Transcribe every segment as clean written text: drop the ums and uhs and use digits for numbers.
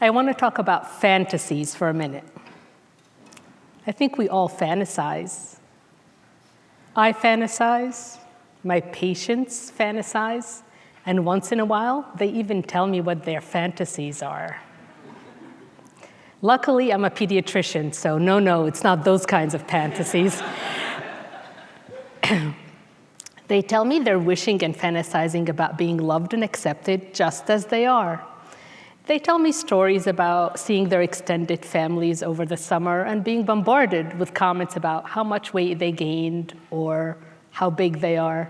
I want to talk about fantasies for a minute. I think we all fantasize. I fantasize, my patients fantasize, and once in a while, they even tell me what their fantasies are. Luckily, I'm a pediatrician, so no, it's not those kinds of fantasies. They tell me they're wishing and fantasizing about being loved and accepted just as they are. They tell me stories about seeing their extended families over the summer and being bombarded with comments about how much weight they gained or how big they are.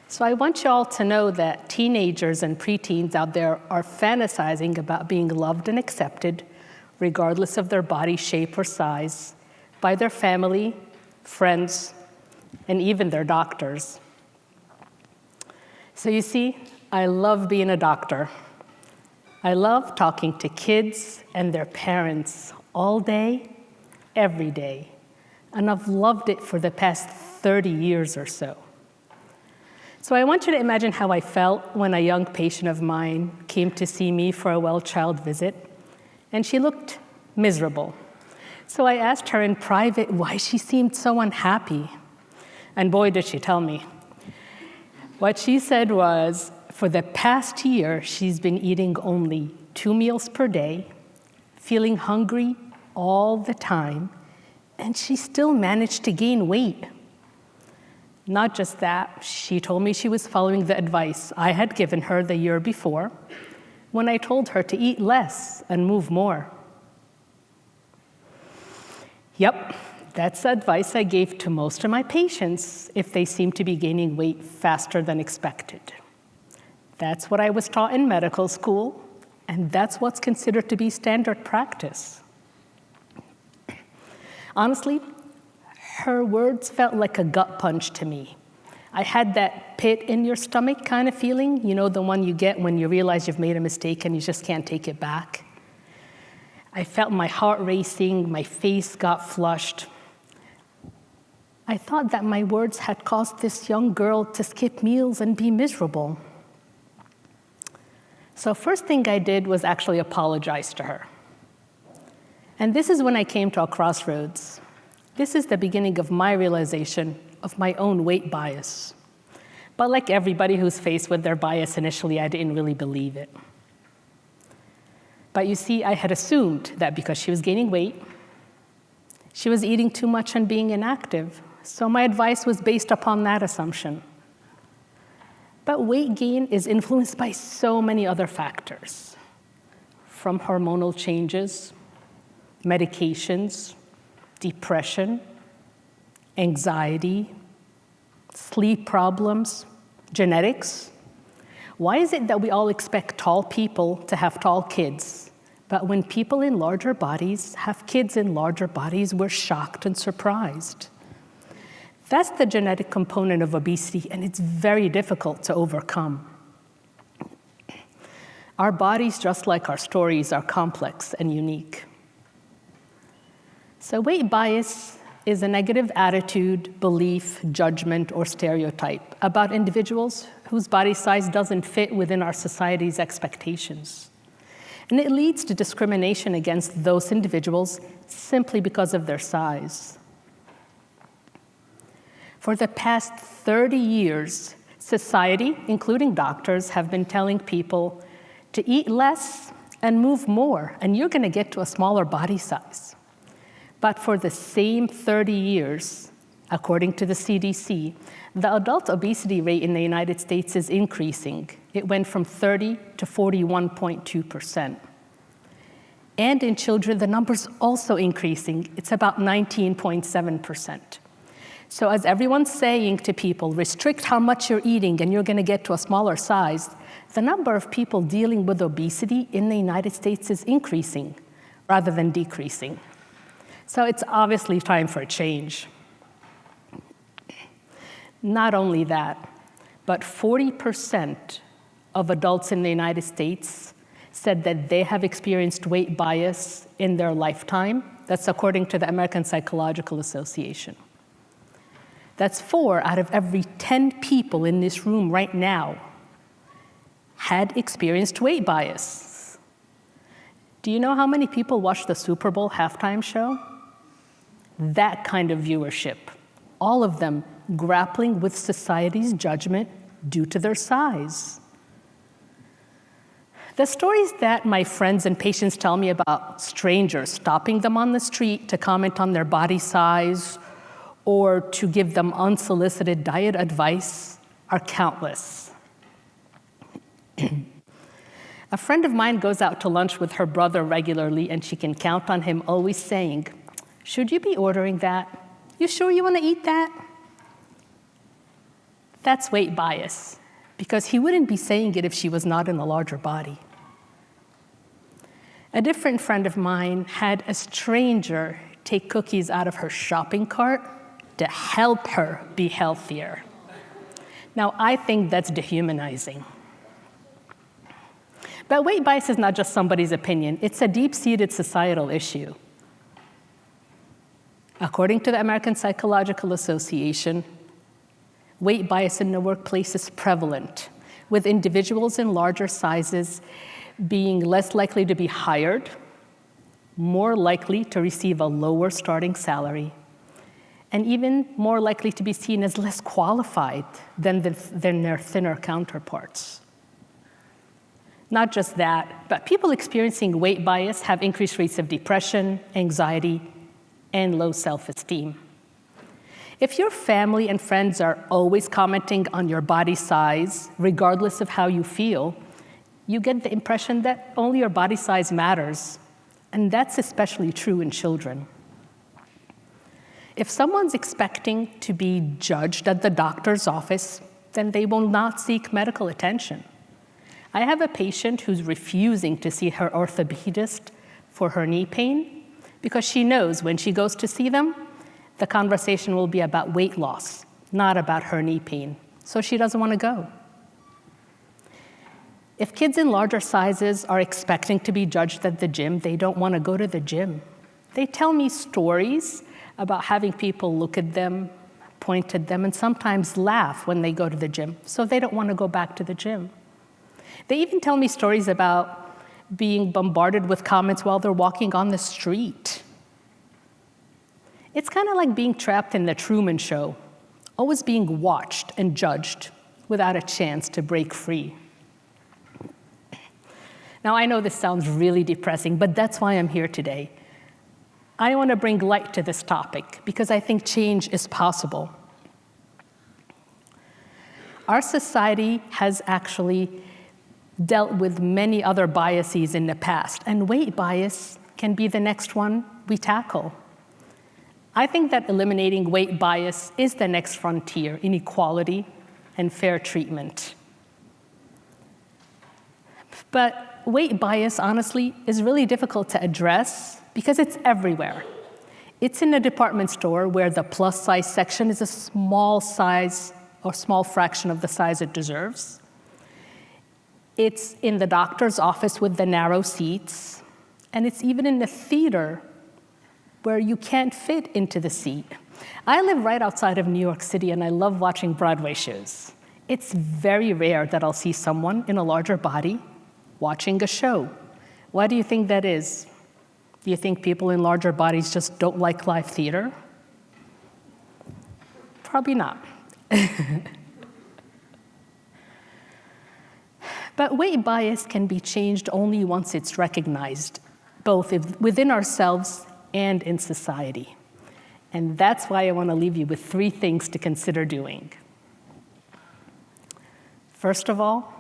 So I want you all to know that teenagers and preteens out there are fantasizing about being loved and accepted, regardless of their body shape or size, by their family, friends, and even their doctors. So you see, I love being a doctor. I love talking to kids and their parents all day, every day. And I've loved it for the past 30 years or so. So I want you to imagine how I felt when a young patient of mine came to see me for a well-child visit, and she looked miserable. So I asked her in private why she seemed so unhappy. And boy, did she tell me. What she said was, for the past year, she's been eating only 2 meals per day, feeling hungry all the time, and she still managed to gain weight. Not just that, she told me she was following the advice I had given her the year before when I told her to eat less and move more. Yep, that's the advice I gave to most of my patients if they seem to be gaining weight faster than expected. That's what I was taught in medical school, and that's what's considered to be standard practice. Honestly, her words felt like a gut punch to me. I had that pit in your stomach kind of feeling, you know, the one you get when you realize you've made a mistake and you just can't take it back. I felt my heart racing, my face got flushed. I thought that my words had caused this young girl to skip meals and be miserable. So first thing I did was actually apologize to her. And this is when I came to a crossroads. This is the beginning of my realization of my own weight bias. But like everybody who's faced with their bias initially, I didn't really believe it. But you see, I had assumed that because she was gaining weight, she was eating too much and being inactive. So my advice was based upon that assumption. But weight gain is influenced by so many other factors, from hormonal changes, medications, depression, anxiety, sleep problems, genetics. Why is it that we all expect tall people to have tall kids, but when people in larger bodies have kids in larger bodies, we're shocked and surprised? That's the genetic component of obesity, and it's very difficult to overcome. Our bodies, just like our stories, are complex and unique. So weight bias is a negative attitude, belief, judgment, or stereotype about individuals whose body size doesn't fit within our society's expectations. And it leads to discrimination against those individuals simply because of their size. For the past 30 years, society, including doctors, have been telling people to eat less and move more, and you're going to get to a smaller body size. But for the same 30 years, according to the CDC, the adult obesity rate in the United States is increasing. It went from 30 to 41.2%. And in children, the number's also increasing. It's about 19.7%. So as everyone's saying to people, restrict how much you're eating and you're going to get to a smaller size, the number of people dealing with obesity in the United States is increasing rather than decreasing. So it's obviously time for a change. Not only that, but 40% of adults in the United States said that they have experienced weight bias in their lifetime. That's according to the American Psychological Association. That's 4 out of every 10 people in this room right now had experienced weight bias. Do you know how many people watch the Super Bowl halftime show? That kind of viewership. All of them grappling with society's judgment due to their size. The stories that my friends and patients tell me about strangers stopping them on the street to comment on their body size or to give them unsolicited diet advice are countless. A friend of mine goes out to lunch with her brother regularly, and she can count on him always saying, "Should you be ordering that? You sure you want to eat that?" That's weight bias, because he wouldn't be saying it if she was not in a larger body. A different friend of mine had a stranger take cookies out of her shopping cart to help her be healthier. Now, I think that's dehumanizing. But weight bias is not just somebody's opinion. It's a deep-seated societal issue. According to the American Psychological Association, weight bias in the workplace is prevalent, with individuals in larger sizes being less likely to be hired, more likely to receive a lower starting salary, and even more likely to be seen as less qualified than their thinner counterparts. Not just that, but people experiencing weight bias have increased rates of depression, anxiety, and low self-esteem. If your family and friends are always commenting on your body size, regardless of how you feel, you get the impression that only your body size matters, and that's especially true in children. If someone's expecting to be judged at the doctor's office, then they will not seek medical attention. I have a patient who's refusing to see her orthopedist for her knee pain because she knows when she goes to see them, the conversation will be about weight loss, not about her knee pain, so she doesn't want to go. If kids in larger sizes are expecting to be judged at the gym, they don't want to go to the gym. They tell me stories about having people look at them, point at them, and sometimes laugh when they go to the gym, so they don't want to go back to the gym. They even tell me stories about being bombarded with comments while they're walking on the street. It's kind of like being trapped in the Truman Show, always being watched and judged without a chance to break free. Now, I know this sounds really depressing, but that's why I'm here today. I want to bring light to this topic because I think change is possible. Our society has actually dealt with many other biases in the past, and weight bias can be the next one we tackle. I think that eliminating weight bias is the next frontier in equality and fair treatment. But weight bias, honestly, is really difficult to address because it's everywhere. It's in a department store where the plus size section is a small size or small fraction of the size it deserves. It's in the doctor's office with the narrow seats, and it's even in the theater where you can't fit into the seat. I live right outside of New York City, and I love watching Broadway shows. It's very rare that I'll see someone in a larger body watching a show. Why do you think that is? Do you think people in larger bodies just don't like live theater? Probably not. But weight bias can be changed only once it's recognized, both within ourselves and in society. And that's why I want to leave you with 3 things to consider doing. First of all,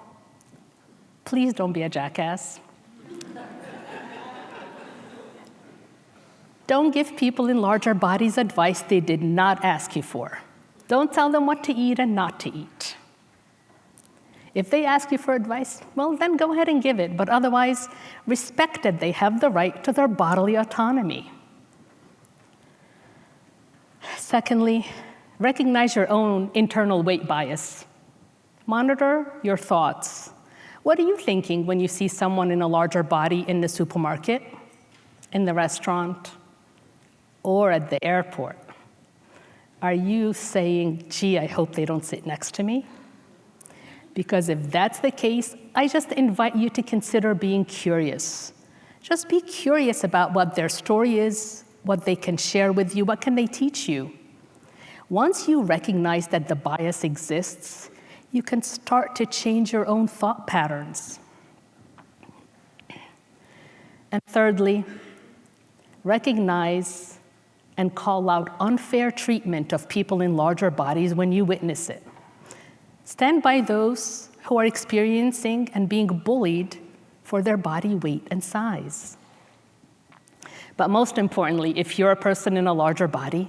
please don't be a jackass. Don't give people in larger bodies advice they did not ask you for. Don't tell them what to eat and not to eat. If they ask you for advice, well, then go ahead and give it, but otherwise, respect that they have the right to their bodily autonomy. Secondly, recognize your own internal weight bias. Monitor your thoughts. What are you thinking when you see someone in a larger body in the supermarket, in the restaurant, or at the airport? Are you saying, gee, I hope they don't sit next to me? Because if that's the case, I just invite you to consider being curious. Just be curious about what their story is, what they can share with you, what can they teach you. Once you recognize that the bias exists, you can start to change your own thought patterns. And thirdly, recognize and call out unfair treatment of people in larger bodies when you witness it. Stand by those who are experiencing and being bullied for their body weight and size. But most importantly, if you're a person in a larger body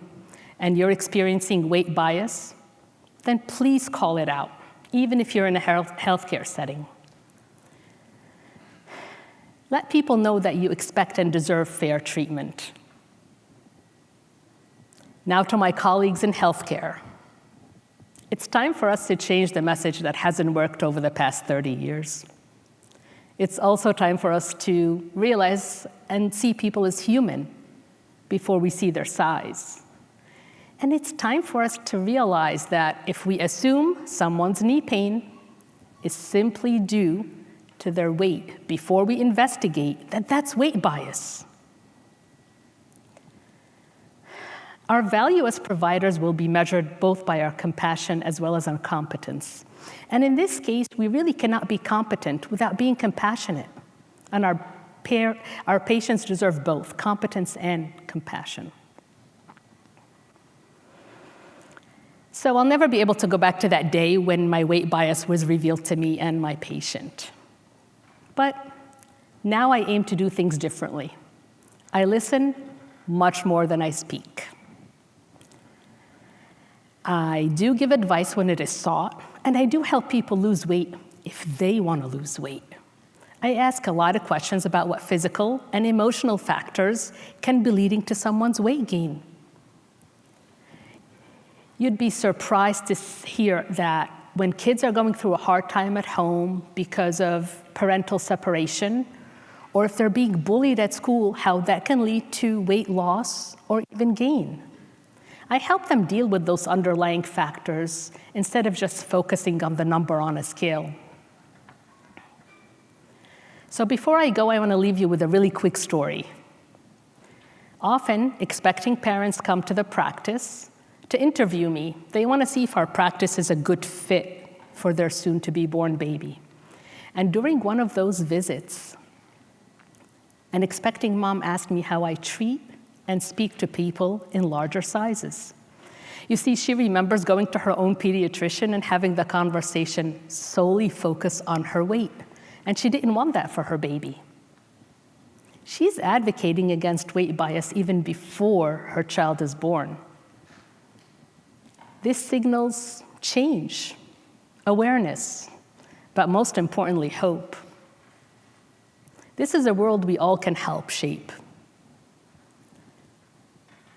and you're experiencing weight bias, then please call it out, even if you're in a healthcare setting. Let people know that you expect and deserve fair treatment. Now to my colleagues in healthcare. It's time for us to change the message that hasn't worked over the past 30 years. It's also time for us to realize and see people as human before we see their size. And it's time for us to realize that if we assume someone's knee pain is simply due to their weight before we investigate, that's weight bias. Our value as providers will be measured both by our compassion as well as our competence. And in this case, we really cannot be competent without being compassionate. And our patients deserve both competence and compassion. So I'll never be able to go back to that day when my weight bias was revealed to me and my patient. But now I aim to do things differently. I listen much more than I speak. I do give advice when it is sought, and I do help people lose weight if they want to lose weight. I ask a lot of questions about what physical and emotional factors can be leading to someone's weight gain. You'd be surprised to hear that when kids are going through a hard time at home because of parental separation, or if they're being bullied at school, how that can lead to weight loss or even gain. I help them deal with those underlying factors instead of just focusing on the number on a scale. So before I go, I want to leave you with a really quick story. Often, expecting parents come to the practice to interview me. They want to see if our practice is a good fit for their soon-to-be-born baby. And during one of those visits, an expecting mom asked me how I treat and speak to people in larger sizes. You see, she remembers going to her own pediatrician and having the conversation solely focus on her weight, and she didn't want that for her baby. She's advocating against weight bias even before her child is born. This signals change, awareness, but most importantly, hope. This is a world we all can help shape.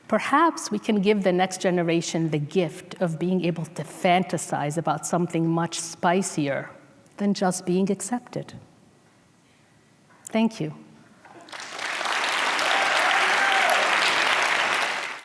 Perhaps we can give the next generation the gift of being able to fantasize about something much spicier than just being accepted. Thank you.